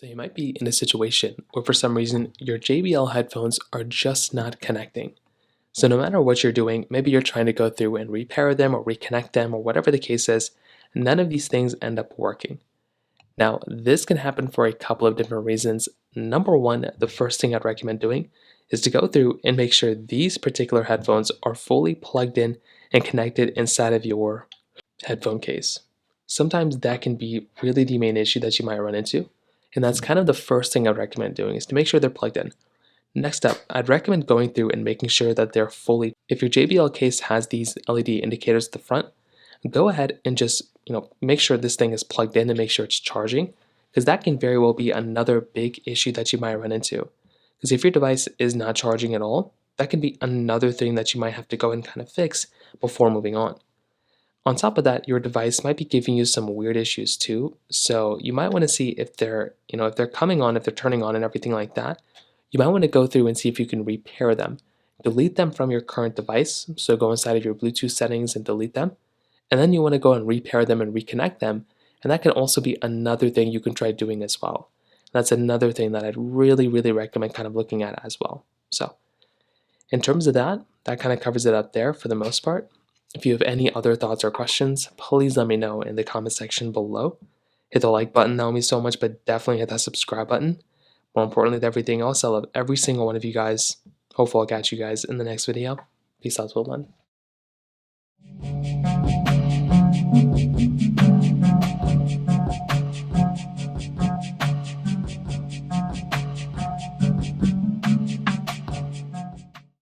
So you might be in a situation where for some reason your JBL headphones are just not connecting. So no matter what you're doing, maybe you're trying to go through and repair them or reconnect them or whatever the case is, none of these things end up working. Now, this can happen for a couple of different reasons. Number one, the first thing I'd recommend doing is to go through and make sure these particular headphones are fully plugged in and connected inside of your headphone case. Sometimes that can be really the main issue that you might run into. And that's kind of the first thing I'd recommend doing is to make sure they're plugged in. Next up, I'd recommend going through and making sure that they're fully, if your JBL case has these LED indicators at the front, go ahead and just, make sure this thing is plugged in and make sure it's charging, because that can very well be another big issue that you might run into. Because if your device is not charging at all, that can be another thing that you might have to go and kind of fix before moving on. On top of that, your device might be giving you some weird issues too. So you might want to see if they're, if they're coming on, if they're turning on and everything like that. You might want to go through and see if you can repair them. Delete them from your current device. So go inside of your Bluetooth settings and delete them. And then you want to go and repair them and reconnect them. And that can also be another thing you can try doing as well. That's another thing that I'd really, really recommend kind of looking at as well. So in terms of that kind of covers it up there for the most part. If you have any other thoughts or questions, please let me know in the comment section below. Hit the like button, that would mean so much, but definitely hit that subscribe button. More importantly than everything else, I love every single one of you guys. Hopefully I'll catch you guys in the next video. Peace out, everyone.